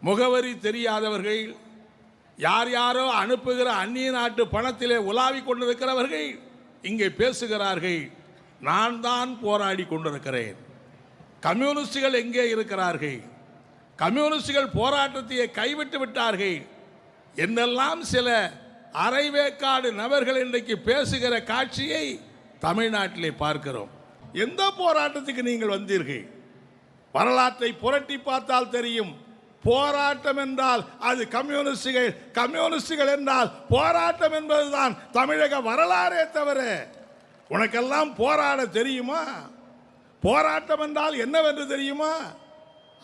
முகவரி தெரியாதவர்கள், யார் யாரோ அனுப்புகிற அந்நிய நாட்டு பணத்திலே உலாவிக் கொண்டிருக்கிறவர்கள் இங்கே பேசுகிறார்கள். நான் தான் போராடி கொண்டிருக்கிறேன். கம்யூனிஸ்டுகள் எங்கே இருக்கிறார்கள்? கம்யூனிஸ்டுகள் போராட்டத்தை கைவிட்டு விட்டார்கள் என்னெல்லாம் சில அரைவேக்காடு நபர்கள் இன்றைக்கு பேசுகிற காட்சியை தமிழ்நாட்டிலே பார்க்கிறோம். எந்த போராட்டத்துக்கு நீங்கள் வந்தீர்கள்? வரலாற்றை புரட்டி பார்த்தால் தெரியும். போராட்டம் என்றால் அது கம்யூனிஸ்டுகள், கம்யூனிஸ்டுகள் என்றால் போராட்டம் என்பதுதான் தமிழக வரலாறே தவிர உனக்கெல்லாம் போராட தெரியுமா? போராட்டம் என்றால் என்னவென்று தெரியுமா?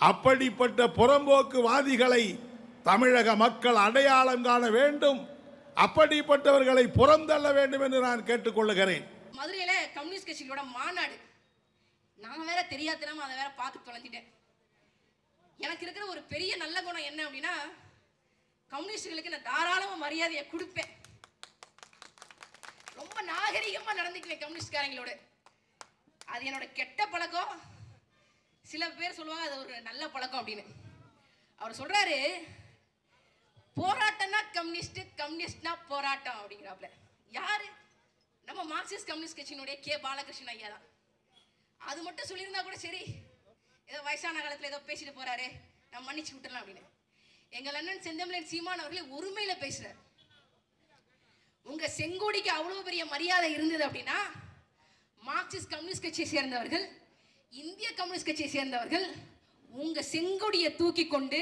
அப்படிப்பட்ட புறம்போக்குவாதிகளை தமிழக மக்கள் அடையாளம் காண வேண்டும். அப்படிப்பட்டவர்களை புறந்தள்ள வேண்டும் என்று நான் கேட்டுக்கொள்ளுகிறேன். மதுரையில கம்யூனிஸ்ட் கட்சிகளோட மாநாடு, நான் வேற தெரியாதனமா அதை வேற பார்த்து தொலைஞ்சிட்டேன். எனக்கு இருக்கிற ஒரு பெரிய நல்ல குணம் என்ன அப்படின்னா, கம்யூனிஸ்டுகளுக்கு நான் தாராளமா மரியாதையை கொடுப்பேன். ரொம்ப நாகரிகமா நடந்துக்குவேன் கம்யூனிஸ்ட்காரங்களோட. அது என்னோட கெட்ட பழக்கம். சில பேர் சொல்லுவாங்க அது ஒரு நல்ல பழக்கம் அப்படின்னு. அவர் சொல்றாரு, போராட்டம்னா கம்யூனிஸ்ட், கம்யூனிஸ்ட்னா போராட்டம் அப்படிங்கிறாப்ல. யாரு? நம்ம மார்க்சிஸ்ட் கம்யூனிஸ்ட் கட்சியினுடைய கே பாலகிருஷ்ணன் ஐயா தான். அது மட்டும் சொல்லியிருந்தா கூட சரி, ஏதோ வயசான காலத்தில் ஏதோ பேசிட்டு போறாரு, நம்ம மன்னிச்சு விட்டுறலாம் அப்படின்னு. எங்கள் அண்ணன் செந்தமிழன் சீமான் அவர்களே ஒருமையில பேசுறாரு. உங்க செங்கோடிக்கு அவ்வளவு பெரிய மரியாதை இருந்தது அப்படின்னா, மார்க்சிஸ்ட் கம்யூனிஸ்ட் கட்சியை சேர்ந்தவர்கள், இந்திய கம்யூனிஸ்ட் கட்சியை சேர்ந்தவர்கள் உங்க செங்கொடியை தூக்கி கொண்டு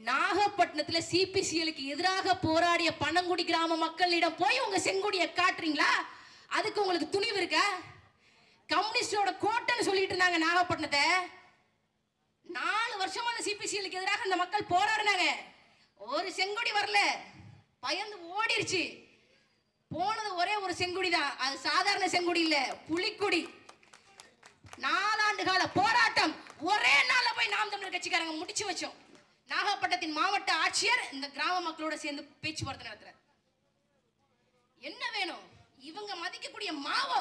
நாகப்பட்டினத்தில் சிபிசிஎலுக்கு எதிராக போராடிய பனங்குடி கிராம மக்களிடம் போய் உங்க செங்கொடியை காட்டுறீங்களா? அதுக்கு உங்களுக்கு துணிவு இருக்கா? கம்யூனிஸ்டோட கோட்டைன்னு சொல்லிட்டு இருந்தாங்க நாகப்பட்டினத்தை. 4 வருஷமா அந்த சிபிசிஎலுக்கு எதிராக அந்த மக்கள் போராடினாங்க. ஒரு செங்கொடி வரல, பயந்து ஓடிருச்சு. போனது ஒரே ஒரு செங்கொடி தான். அது சாதாரண செங்கொடி இல்ல, புலிக்கொடி. 4 ஆண்டு கால போராட்டம் ஒரே நாள்ல போய் நாம் தமிழர் கட்சிக்காரங்க முடிச்சு வச்சோம். நாகப்பட்டினத்தின் மாவட்ட ஆட்சியர் இந்த கிராம மக்களோட சேர்ந்து பேச்சுவார்த்தை நடத்துறார். என்ன வேணும்? இவங்க மதிக்கக்கூடிய மாவோ.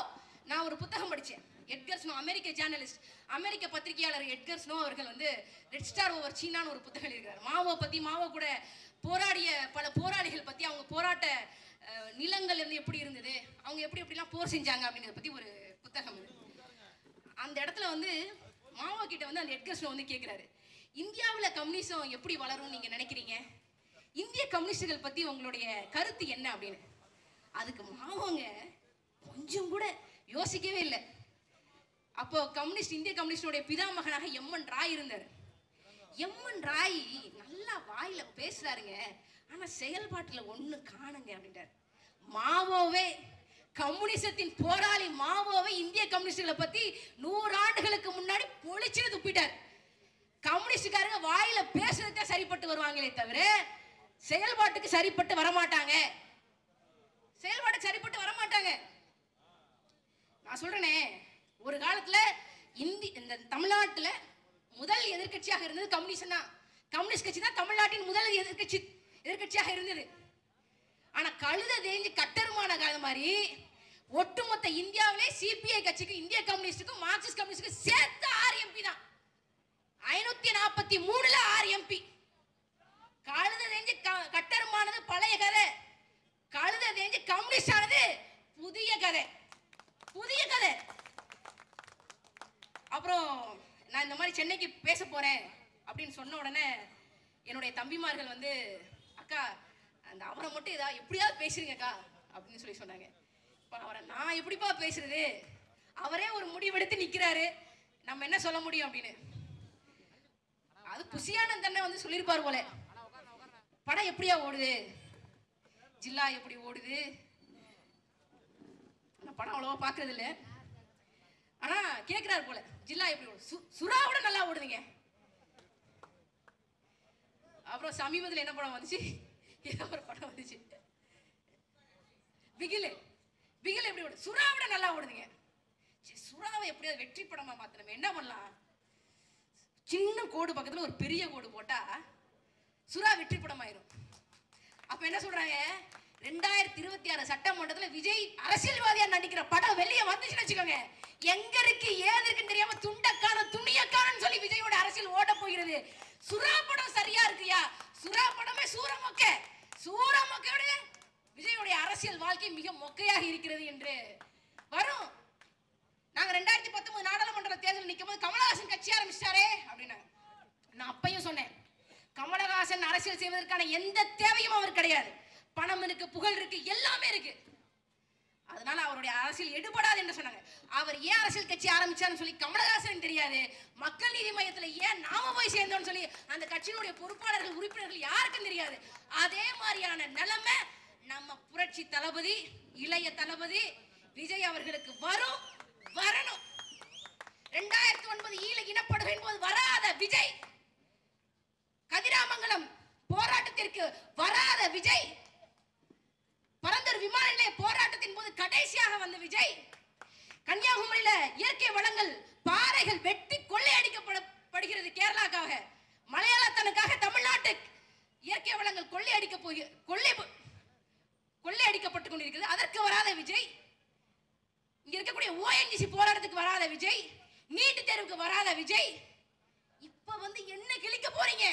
நான் ஒரு புத்தகம் படிச்சேன். எட்கர் ஸ்னோ, அமெரிக்க ஜேர்னலிஸ்ட், அமெரிக்க பத்திரிகையாளர் எட்கர் ஸ்னோ அவர்கள் வந்து ரெட் ஸ்டார் ஓவர் சீனான்னு ஒரு புத்தகம் எழுதுகிறார். மாவோ பத்தி, மாவோ கூட போராடிய பல போராளிகள் பத்தி, அவங்க போராட்ட நிலங்கள் வந்து எப்படி இருந்தது, அவங்க எப்படி எப்படிலாம் போர் செஞ்சாங்க அப்படிங்கிறத பத்தி ஒரு புத்தகம். அந்த இடத்துல வந்து மாவோ கிட்ட வந்து அந்த எட்கர் ஸ்னோ வந்து கேட்கிறாரு, இந்தியாவில் கம்யூனிசம் எப்படி வளரும் நீங்க நினைக்கிறீங்க? இந்திய கம்யூனிஸ்டுகள் பத்தி உங்களுடைய கருத்து என்ன அப்படின்னு. அதுக்கு மாவோங்க கொஞ்சம் கூட யோசிக்கவே இல்லை. அப்போ கம்யூனிஸ்ட், இந்திய கம்யூனிஸ்டோடைய பிதாமகனாக எம்என் ராய் இருந்தார். எம்என் ராய் நல்லா வாயில பேசுறாருங்க, ஆனா செயல்பாட்டுல ஒண்ணு காணுங்க அப்படின்றார். மாவோவே, கம்யூனிசத்தின் போராளி மாவோவே இந்திய கம்யூனிஸ்டுகளை பத்தி 100 ஆண்டுகளுக்கு முன்னாடி பொழிச்சு துப்பிட்டார். கம்யூனிஸ்டுக்காரங்க வாயில பேசுறதுக்கு சரிப்பட்டு வருவாங்களே தவிர செயல்பாட்டுக்கு சரிப்பட்டு வரமாட்டாங்க. செயல்பாட்டுக்கு சரிப்பட்டு வரமாட்டாங்க. நான் சொல்றேனே, ஒரு காலத்துல இந்த தமிழ்நாட்டுல முதல் எதிர்கட்சியாக இருந்தது கம்யூனிஸ்ட் தான். கம்யூனிஸ்ட் கட்சி தான் தமிழ்நாட்டின் முதல் எதிர்கட்சியாக இருந்தது. ஆனா கழுத தேஞ்சு கட்டருமான காலம் மாதிரி ஒட்டுமொத்த இந்தியாவிலே சிபிஐ கட்சிக்கு, இந்திய கம்யூனிஸ்டுக்கும் மார்க்சிஸ்ட் கம்யூனிஸ்டுக்கும் சேர்த்து 6 எம்பி தான். 543ல 6 எம்பி. கழுத தேஞ்சு கட்டருமானது பழைய கதை, கழுத தேஞ்சு கம்யூனிஸ்ட் ஆனது புதிய கதை, புதிய கதை. அப்புறம் நான் இந்த மாதிரி சென்னைக்கு பேச போறேன் அப்படின்னு சொன்ன உடனே என்னுடைய தம்பிமார்கள் வந்து, அக்கா அந்த அவரை மட்டும் எப்படியாவது பேசுறீங்கக்கா அப்படின்னு சொல்லி சொன்னாங்க. அவரை நான் எப்படிப்பா பேசுறது? அவரே ஒரு முடிவெடுத்து நிக்கிறாரு, நம்ம என்ன சொல்ல முடியும் அப்படின்னு. அது புசியானந்த் அண்ணன் வந்து சொல்லியிருப்பார் போல, படம் எப்படியா ஓடுது, ஜில்லா எப்படி ஓடுது. படம் அவ்வளவா பாக்குறது இல்லை, ஆனா கேட்கிறாரு போல, ஜில்லா எப்படி ஓடுது, சுறாவோட நல்லா ஓடுதுங்க. அப்புறம் சமீபத்தில் என்ன படம் வந்துச்சு, ஏதோ ஒரு படம் வந்துச்சு, பிகில். பிகில் எப்படி ஓடுது, சுறாவோட நல்லா ஓடுதுங்க. சுறாவை எப்படியாவது வெற்றி படமா மாத்தணும், என்ன பண்ணலாம்? சின்ன கோடு பக்கத்துல ஒரு பெரிய கோடு போட்டா சுறா வெற்றி படம் ஆயிரும். அப்ப என்ன சொல்றாங்க, 2026 சட்டமன்றத்தில் விஜய் அரசியல்வாதியா நடிக்கிற படம் வெளியே வந்துச்சுன்னு வச்சுக்கோங்க, எங்க இருக்கு ஏது இருக்குன்னு தெரியாம துண்டக்கான துணியக்கானு சொல்லி விஜயோட அரசியல் ஓட போகிறது. சுறா படம் சரியா இருக்குயா, சூரமொக்கையோட விஜயுடைய அரசியல் வாழ்க்கை மிக மொக்கையாக இருக்கிறது என்று வரும். நாங்க 2019 நாடாளுமன்ற தேர்தல் நிற்கும் போது கமலஹாசன் கட்சி ஆரம்பிச்சாரே அப்படின்னா நான் அப்பையும் சொன்னேன், கமலஹாசன் அரசியல் செய்வதற்கான எந்த தேவையும் அவர் கிடையாது. பணம் இருக்கு, புகழ் இருக்கு, எல்லாமே இருக்கு. அதனால அவருடைய அரசியல் எடுபடாது என்று சொன்னாங்க. அவர் ஏன் அரசியல் கட்சி ஆரம்பிச்சாருன்னு சொல்லி கமலஹாசன் தெரியாது. மக்கள் நீதி மையத்தில் ஏன் நாம போய் சேர்ந்தோம்னு சொல்லி அந்த கட்சியினுடைய பொறுப்பாளர்கள், உறுப்பினர்கள் யாருக்கும் தெரியாது. அதே மாதிரியான நிலைமை நம்ம புரட்சி தளபதி, இளைய தளபதி விஜய் அவர்களுக்கு வரணும். 2009 ஈழ இனப்படுகொலையின் போது வராத விஜய், கதிராமங்கலம் போராட்டத்திற்கு வராத விஜய், பரந்தூர் விமான நிலைய போராட்டத்தின் போது கடைசியாக வந்த விஜய், கன்னியாகுமரியில இயற்கை வளங்கள், பாறைகள் வெட்டி கொள்ளையடிக்கப்படுகிறது கேரளாக்காக, மலையாளத்தனுக்காக தமிழ்நாட்டு இயற்கை வளங்கள் கொள்ளையடிக்கப்பட்டுக் கொண்டிருக்கிறது. அதற்கு வராத விஜய், இங்க இருக்கக்கூடிய ONGC போராட்டத்துக்கு வராத விஜய், நீட் தேர்வுக்கு வராத விஜய், இப்ப வந்து என்ன கிழிக்க போறீங்க?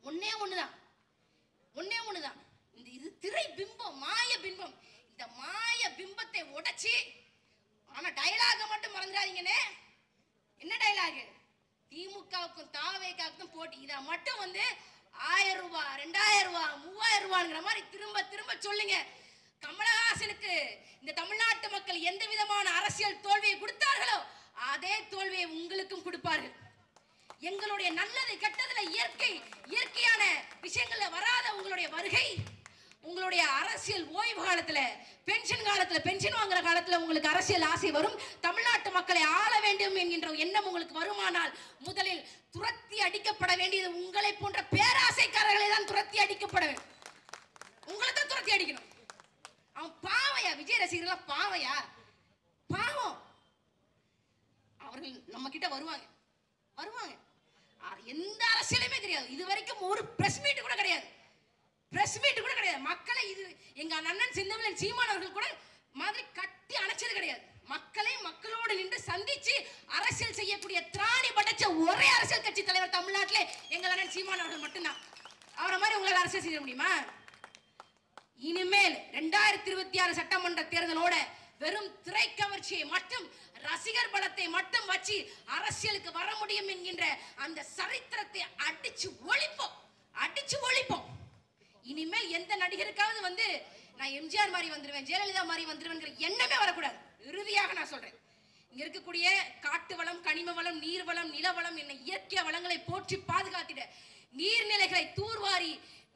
ஒன்னே ஒண்ணுதான். இது திரை பிம்பம், மாய பிம்பம். இந்த மாய பிம்பத்தை உடைச்சி, ஆனா டயலாக மட்டும் மறந்துடாதீங்கன்னு. என்ன டயலாக்? திமுகவுக்கும் தாவேகாவுக்கும் போட்டி. இத மட்டும் வந்து 1000 ரூபாய், 2000 ரூபாய், 3000 ரூபாய்ங்கிற மாதிரி திரும்ப சொல்லுங்க. கமலஹாசனுக்கு இந்த தமிழ்நாட்டு மக்கள் எந்த விதமான அரசியல் தோல்வியை கொடுத்தார்களோ அதே தோல்வியை உங்களுக்கும் கொடுப்பார்கள். எங்களுடைய நல்லது கெட்டதுல இயற்கையான விஷயங்கள்ல வராத உங்களுடைய வருகை, உங்களுடைய அரசியல் ஓய்வு காலத்துல, பென்ஷன் காலத்துல, பென்ஷன் வாங்குற காலத்துல உங்களுக்கு அரசியல் ஆசை வரும். தமிழ்நாட்டு மக்களை ஆள வேண்டும் என்கின்ற எண்ணம் உங்களுக்கு வருமானால் முதலில் துரத்தி அடிக்கப்பட வேண்டியது உங்களை போன்ற பேராசைக்காரர்களை தான் துரத்தி அடிக்கப்பட வேண்டும். உங்களை தான் துரத்தி அடிக்கணும். அவன் பாவையா? விஜய் ரசிகர்கள் பாவையா? பாவம். அவர்கள் நம்ம கிட்ட வருவாங்க. எந்த அரசியலுமே தெரியாது. இது வரைக்கும் ஒரு பிரஸ் மீட் கூட கிடையாது. மக்களை இது எங்க அண்ணன் செந்தமிழன் சீமான் அவர்கள் கூட மாதிரி கட்டி அணைச்சது கிடையாது. மக்களை மக்களோடு நின்று சந்திச்சு அரசியல் செய்யக்கூடிய திராணி படைச்ச ஒரே அரசியல் கட்சி தலைவர் தமிழ்நாட்டிலே எங்க அண்ணன் சீமான் அவர்கள் மட்டும்தான். அவரை மாதிரி உங்களால் அரசியல் செய்ய முடியுமா? இனிமேல் 2026 சட்டமன்ற தேர்தலோட வெறும் திரை கவர்ச்சியை மட்டும், ரசிகர் பலத்தை மட்டும் வச்சு அரசியலுக்கு வர முடியும் என்கின்ற அந்த சரித்திரத்தை அடிச்சு ஒழிப்போம். இனிமேல் எந்த நடிகருக்காவது வந்து நான் எம்ஜிஆர் மாதிரி வந்துருவேன், ஜெயலலிதா மாதிரி வந்துருவேன் எண்ணமே வரக்கூடாது. இறுதியாக நான் சொல்றேன், இங்க இருக்கக்கூடிய காட்டு வளம், கனிம வளம், நீர் வளம், நிலவளம் என்ன இயற்கை வளங்களை போற்றி பாதுகாத்திட, நீர்நிலைகளை தூர்வாரி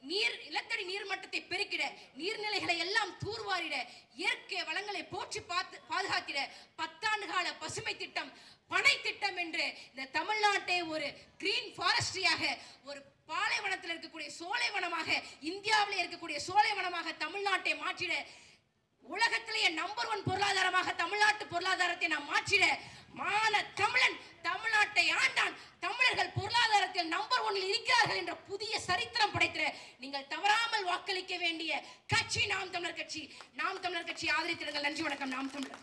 நிலத்தடி நீர்மட்டத்தை பெருக்கிட, நீர்நிலைகளை எல்லாம் தூர்வாரிட, இயற்கை வளங்களை போற்றி பாதுகாத்திட 10 ஆண்டு கால பசுமை திட்டம், பனை திட்டம் என்று இந்த தமிழ்நாட்டை ஒரு கிரீன் ஃபாரஸ்ட்ரியாக, ஒரு பாலைவனத்தில் இருக்கக்கூடிய சோலைவனமாக, இந்தியாவில் இருக்கக்கூடிய சோலைவனமாக தமிழ்நாட்டை மாற்றிட, உலகத்திலேயே நம்பர் 1 பொருளாதாரமாக தமிழ்நாட்டு பொருளாதாரத்தை நாம் மாற்றிட, மான தமிழன் தமிழ்நாட்டை ஆண்டான், தமிழர்கள் பொருளாதாரத்தில் நம்பர் 1 இருக்கிறார்கள் என்ற புதிய சரித்திரம் படைத்திட நீங்கள் தவறாமல் வாக்களிக்க வேண்டிய கட்சி நாம் தமிழர் கட்சி. நாம் தமிழர் கட்சி ஆதரித்திடுங்கள். நன்றி, வணக்கம். நாம் தமிழர்.